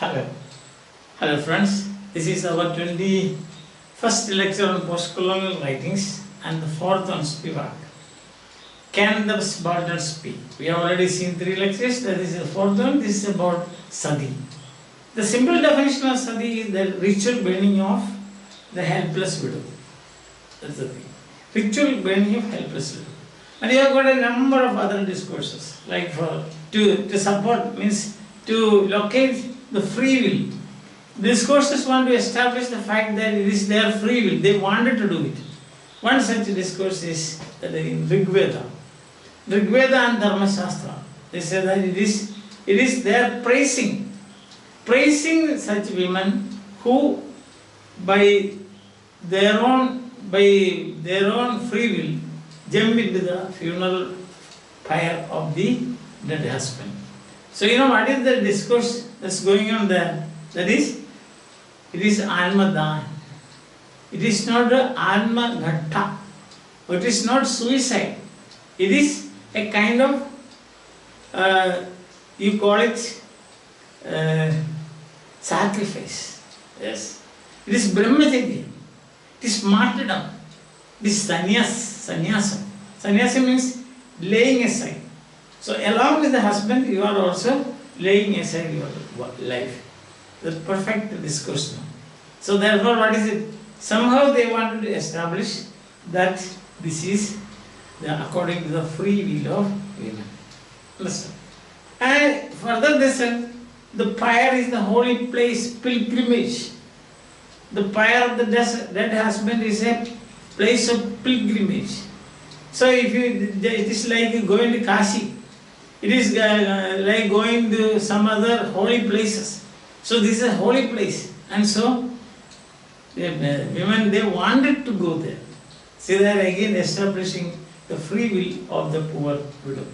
Hello. Hello friends. This is our 21st lecture on post-colonial writings and the fourth on Spivak. Can the Subaltern speak? We have already seen 3 lectures. That is the fourth one. This is about Sati. The simple definition of Sati is the ritual burning of the helpless widow. That's the thing. Ritual burning of helpless widow. And you have got a number of other discourses, like to support means to locate the free will. Discourses want to establish the fact that it is their free will. They wanted to do it. One such discourse is that in Rig Veda and Dharma Shastra, they say that it is their praising such women who by their own free will jump into the funeral pyre of the dead husband. So you know what is the discourse that's going on there? That is, it is Almadan. It is not Alma Ghatta. It is not suicide. It is a kind of, you call it sacrifice. Yes. It is Brahmacharya. It is martyrdom. It is sannyasam. Sannyasam means laying aside. So along with the husband, you are also laying aside your life. The perfect discourse. So therefore, what is it? Somehow they wanted to establish that this is according to the free will of women. Listen. And further they said, the pyre is the holy place, pilgrimage. The pyre of the dead husband is a place of pilgrimage. So if it is like going to Kashi. It is like going to some other holy places. So this is a holy place. And so, women, they wanted to go there. See, they are again establishing the free will of the poor widow.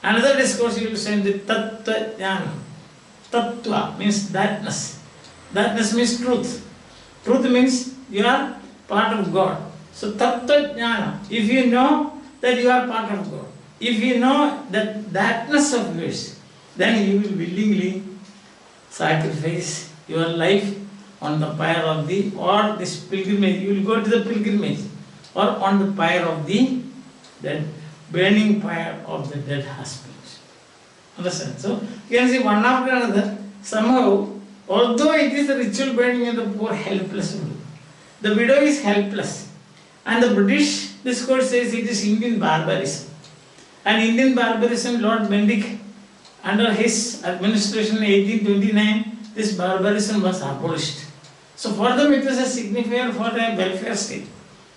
Another discourse you will say the Tattva Jnana. Tattva means thatness. Thatness means truth. Truth means you are part of God. So Tattva Jnana, if you know that you are part of God, if you know thatness of yours, then you will willingly sacrifice your life on the pyre of or this pilgrimage. You will go to the pilgrimage or on the pyre of the dead, burning pyre of the dead husband. Understand? So you can see one after another, somehow, although it is the ritual burning of the poor helpless widow, the widow is helpless. And the British discourse says it is Indian barbarism. And Indian barbarism, Lord Bendick, under his administration in 1829, this barbarism was abolished. So for them it was a signifier for a welfare state.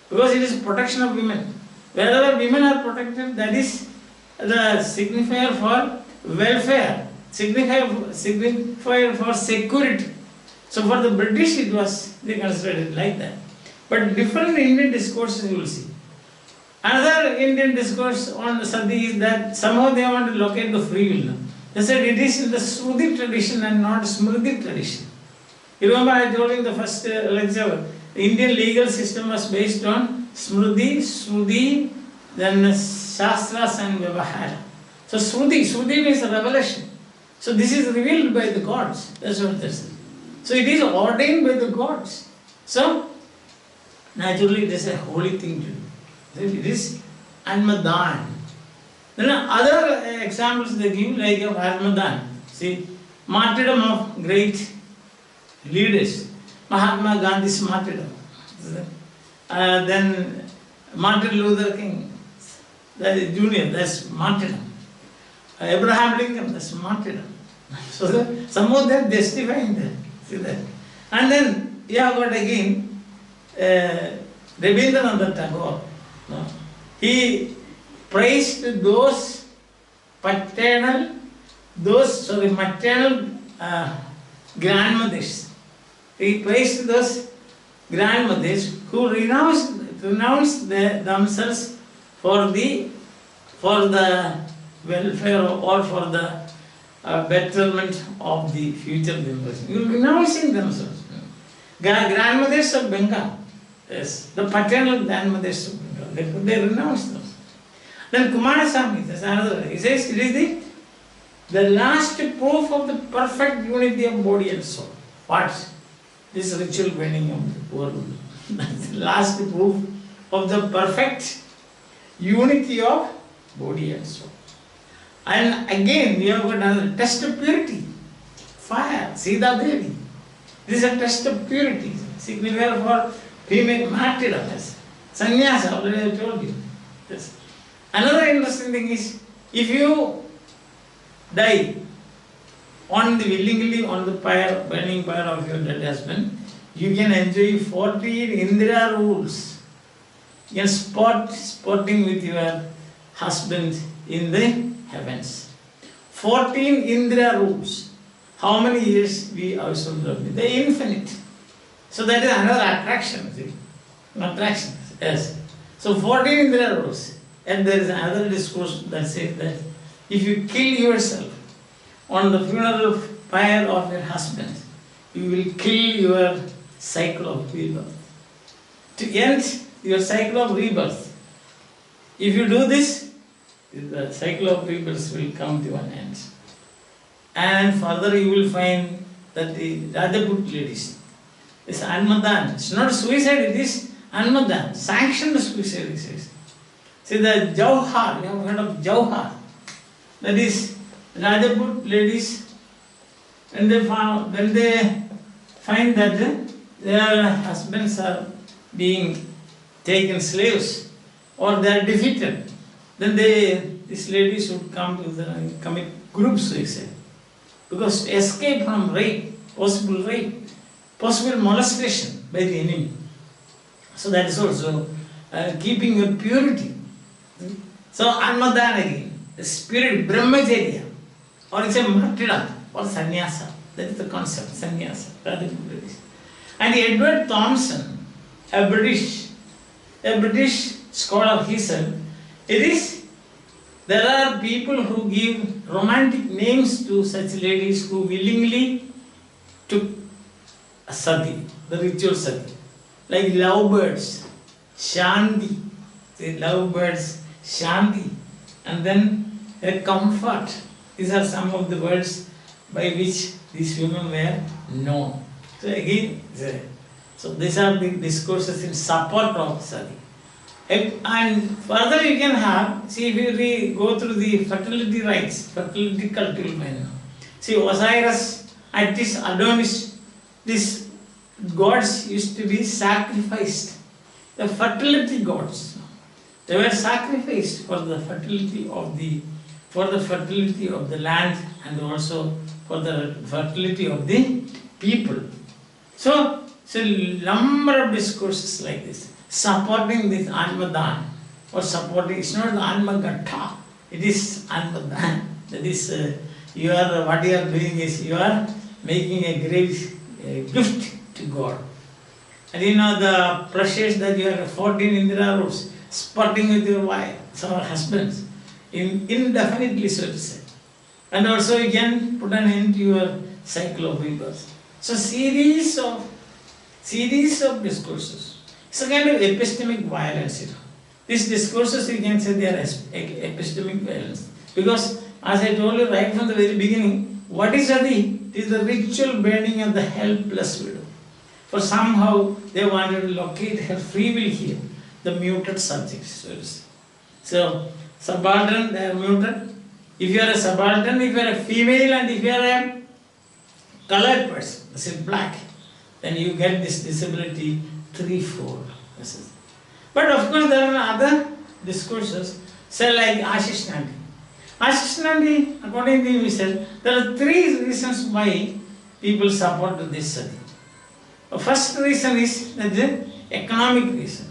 Because it is protection of women. Wherever women are protected, that is the signifier for welfare, signifier for security. So for the British they considered it like that. But different Indian discourses you will see. Another Indian discourse on Sati is that somehow they want to locate the free will. They said it is in the Shruti tradition and not Smriti tradition. You remember I told you in the first lecture, the Indian legal system was based on Smriti, Shruti, then Shastras and Vyavahara. So Shruti means revelation. So this is revealed by the gods. That's what they say. So it is ordained by the gods. So naturally it is a holy thing to do. It is Almadan. Then other examples they give like of Almadan. See, martyrdom of great leaders. Mahatma Gandhi's martyrdom. Then Martin Luther King, that is Junior, that's martyrdom. Abraham Lincoln, that's martyrdom. So some of them justifying that. See that. And then you have got again Rabindranath Tagore. No? He praised those maternal grandmothers. He praised those grandmothers who renounced themselves for the welfare or for the betterment of the future generation. You renouncing themselves. Grandmothers of Bengal. Yes, the paternal grandmothers of Bengal, they renounced them. Then Kumarasamy, that's another. He says it is The last proof of the perfect unity of body and soul. What? This ritual burning of the poor woman. That's the last proof of the perfect unity of body and soul. And again, we have got another test of purity. Fire, Sita Devi. This is a test of purity. See, we were for female martyrdom. Sannyasa, already I told you. Yes. Another interesting thing is, if you die willingly on the fire, burning fire of your dead husband, you can enjoy 14 Indra rules. You can sporting with your husband in the heavens. 14 Indra rules. How many years we also love? They are infinite. So that is another attraction. See? Attraction, yes. So 14 Indra rules. And there is another discourse that says that if you kill yourself on the funeral pyre of your husband, you will kill your cycle of rebirth. To end your cycle of rebirth, if you do this, the cycle of rebirth will come to an end. And further you will find that the Rajaput ladies, this Anmadan, it's not suicide, it is Anmadan, sanctioned suicide, it says. See the Jauhar, you have heard of Jauhar, that is Rajaput ladies, when they find that their husbands are being taken slaves or they are defeated, then these ladies would come to commit group suicide. Because to escape from rape, possible molestation by the enemy. So that is also keeping your purity. So Anmadan again, the spirit Brahmacharya, or it's a martyrdom or sannyasa. That is the concept, sannyasa. And Edward Thompson, a British scholar, he said, there are people who give romantic names to such ladies who willingly took a sati, the ritual sati, like lovebirds, Shanti, the lovebirds, Shanti, and then a comfort. These are some of the words by which these women were known. So again, so these are the discourses in support of sati. And further you can have, see, if you go through the fertility rites, fertility cultural men. See, Osiris, Attis, Adonis, these gods used to be sacrificed. The fertility gods, they were sacrificed for the fertility of the land and also for the fertility of the people. So number of discourses like this, supporting this Anmadan, or supporting, it's not the Anmagatta, it is Anmadan. That is, what you are doing is, you are making a great gift to God. And you know the precious that you are 14 Indra rules, sporting with your wife, some husbands, indefinitely, so to say. And also you can put an end to your cycle of rebirth. So series of discourses. It's a kind of epistemic violence, you know. These discourses, you can say they are epistemic violence. Because, as I told you right from the very beginning, what is sati? It is the ritual burning of the helpless widow. For somehow they wanted to locate her free will here, the muted subjects, so to say. So, subaltern, they are muted. If you are a subaltern, if you are a female, and if you are a colored person, this is black, then you get this disability threefold. But of course there are other discourses, say like Ashish Nandi. Ashish Nandi, according to him, he said, there are three reasons why people support this sati. The first reason is the economic reason.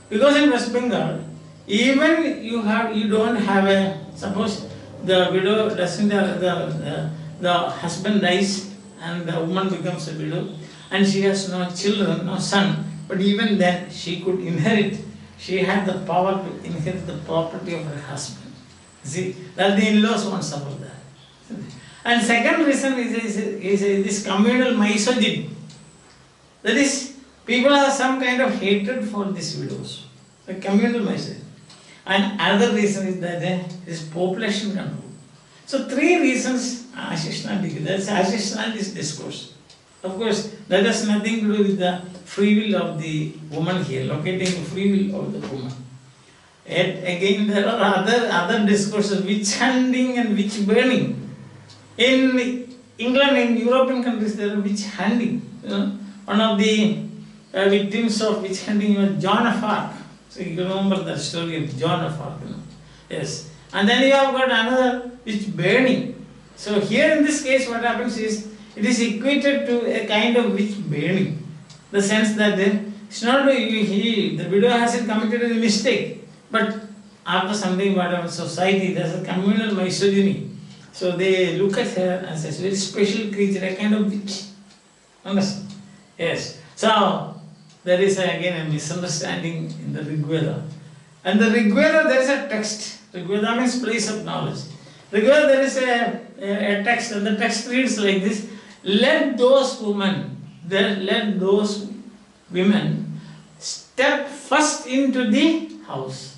Because in West Bengal, even you don't have a, suppose the widow doesn't, the husband dies and the woman becomes a widow and she has no children, no son, but even then she could inherit, she had the power to inherit the property of her husband. See, that the in-laws won't suffer that. And second reason is this communal misogyny. That is, people have some kind of hatred for these widows. The communal misogyny. And another reason is that there is population control. So three reasons Ashishna, that's Ashishna's discourse. Of course, that has nothing to do with the free will of the woman here, locating the free will of the woman. Yet again, there are other discourses, witch hunting and witch burning. In England, in European countries, there are witch hunting. One of the victims of witch hunting was Joan of Arc. So you remember the story of Joan of Arc. Yes. And then you have got another witch burning. So here in this case, what happens is, it is equated to a kind of witch burning. The sense that it's not the widow hasn't committed any mistake, but after something, whatever society, there's a communal misogyny. So they look at her as a very special creature, a kind of witch. Understand? Yes. So there is again a misunderstanding in the Rigveda. And the Rigveda, there is a text. Rigveda means place of knowledge. Rigveda, there is a text, and the text reads like this: let those women step first into the house.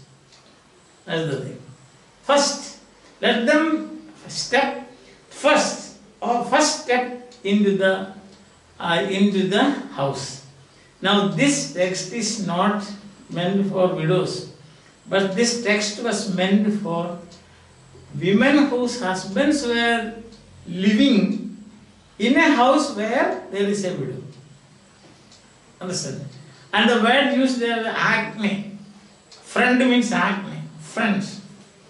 That's the thing. First, let them step first step into the house. Now this text is not meant for widows, but this text was meant for women whose husbands were living in a house where there is a widow. Understand? And the word used there is acne. Friend means acne. Friends.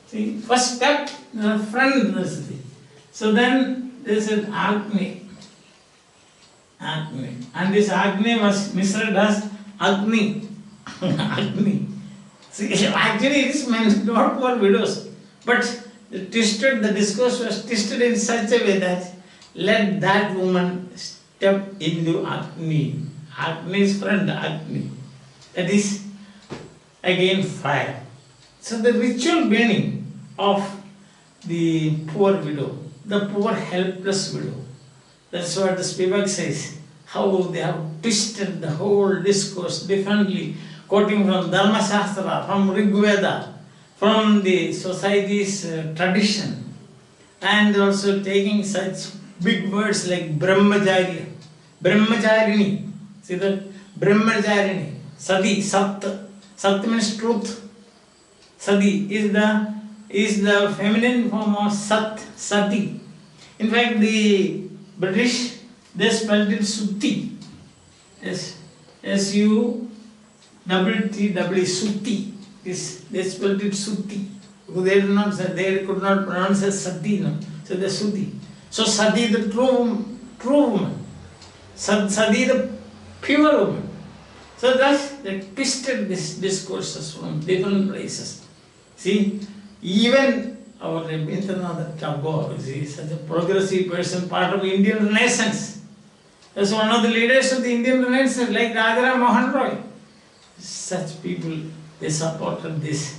See, first step, friend. So then there is an acne. Acne. And this acne was misread as agni. Agni. See, actually it is meant not for widows. But the discourse was twisted in such a way that let that woman step into Agni. Agni's friend, Agni. That is again fire. So the ritual burning of the poor widow, the poor helpless widow. That's what the Spivak says. How they have twisted the whole discourse differently, quoting from Dharma Shastra, from Rigveda, from the society's tradition, and also taking such big words like Brahmacharya, Brahmacharini. See that? Brahmacharini, Sati, Sat. Sat means truth. Sati is the feminine form of Sat, Sati. In fact, the British, they spelled it Sutti. Yes, S-U-T-T-W, Sutti. They spelled it Sutti. They could not pronounce it Sati, no? So they Sutti. So Sati, the true woman. Sati, the pure woman. So thus they twisted these discourses from different places. See, even our Rabindranath Tagore is such a progressive person, part of Indian Renaissance. As one of the leaders of the Indian Renaissance, like Rajaram Mohan Roy. Such people, they supported this,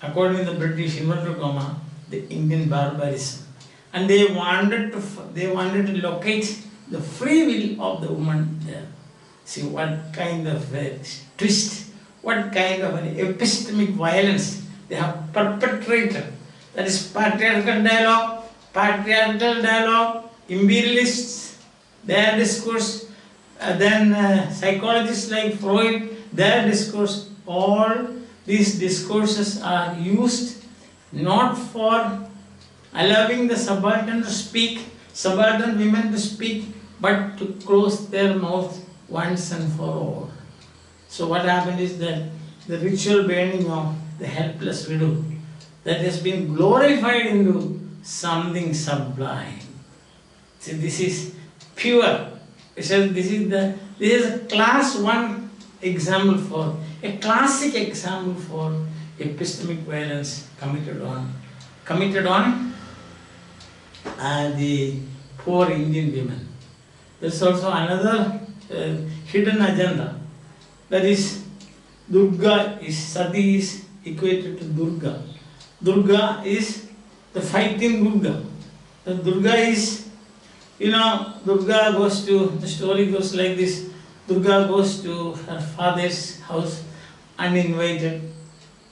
according to the British, inverted comma, the Indian barbarism. And they wanted to locate the free will of the woman there. See what kind of a twist, what kind of an epistemic violence they have perpetrated. That is patriarchal dialogue, imperialists, their discourse, then psychologists like Freud, their discourse. All these discourses are used not for allowing the subaltern to speak, subaltern women to speak, but to close their mouth once and for all. So what happened is that the ritual burning of the helpless widow, that has been glorified into something sublime. See, this is pure. This is a class 1 example for, a classic example for epistemic violence committed on the poor Indian women. There is also another hidden agenda. That is, Durga is, Sati is equated to Durga. Durga is the fighting Durga. The Durga is, Durga goes to, the story goes like this: Durga goes to her father's house uninvited,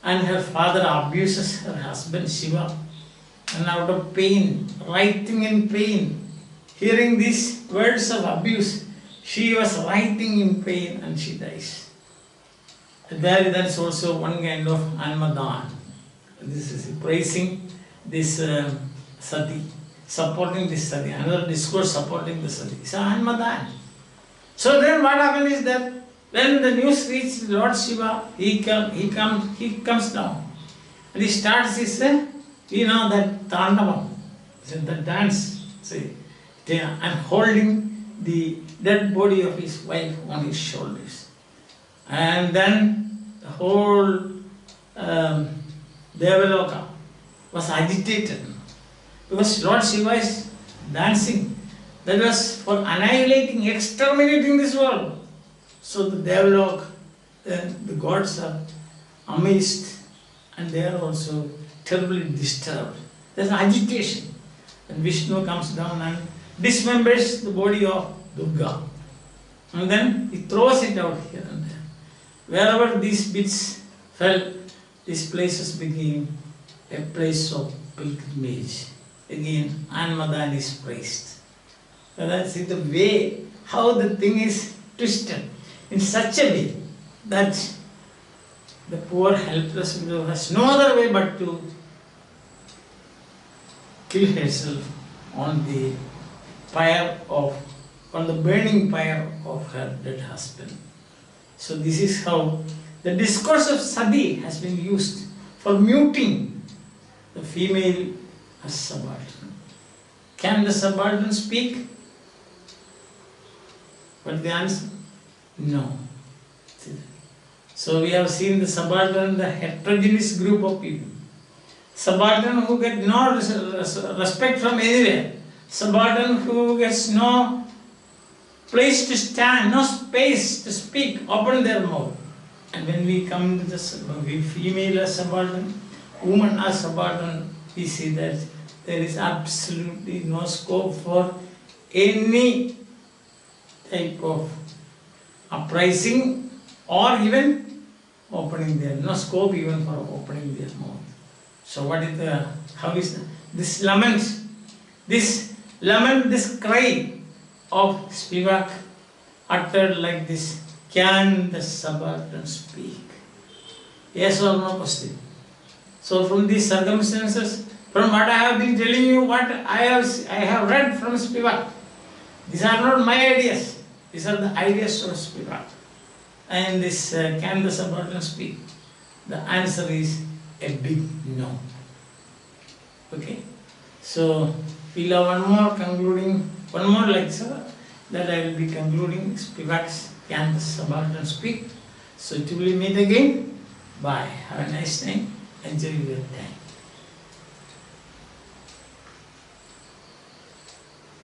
and her father abuses her husband Shiva. and out of pain, writhing in pain, hearing these words of abuse, she was writhing in pain and she dies. That's also one kind of Anmadan. This is praising this Sati, supporting this Sati, another discourse supporting the Sati. It's Anmadan. So then what happened is that when the news reached Lord Shiva, he comes down and he starts his, that Tandavam, the dance, see, and holding the dead body of his wife on his shoulders. And then the whole Devaloka was agitated because Lord Shiva is dancing. That was for annihilating, exterminating this world. So the Devaloka, the gods are amazed and they are also terribly disturbed. There's agitation. And Vishnu comes down and dismembers the body of Durga. And then he throws it out here and there. Wherever these bits fell, these places became a place of pilgrimage. Again, Anmadan is praised. So that's the way how the thing is twisted in such a way that the poor helpless widow has no other way but to kill herself on the burning pyre of her dead husband. So this is how the discourse of Sati has been used for muting the female as subaltern. Can the subaltern speak? But the answer, no. So we have seen the subaltern, the heterogeneous group of people. Subaltern who get no respect from anywhere. Subaltern who gets no place to stand, no space to speak, open their mouth. And when we come to the female as subaltern, woman as subaltern, we see that there is absolutely no scope for any type of uprising or even opening their, no scope even for opening their mouth. So what is how is this lament, this cry of Spivak uttered like this, can the subaltern speak? Yes or no question? So from these circumstances, from what I have been telling you, what I have read from Spivak, these are not my ideas, these are the ideas of Spivak. And this, can the subaltern speak? The answer is a big no. Okay? So, we'll have one more lecture that I will be concluding. Spivak's Can the Subaltern Speak? So, till we meet again, bye. Have a nice time. Enjoy your time.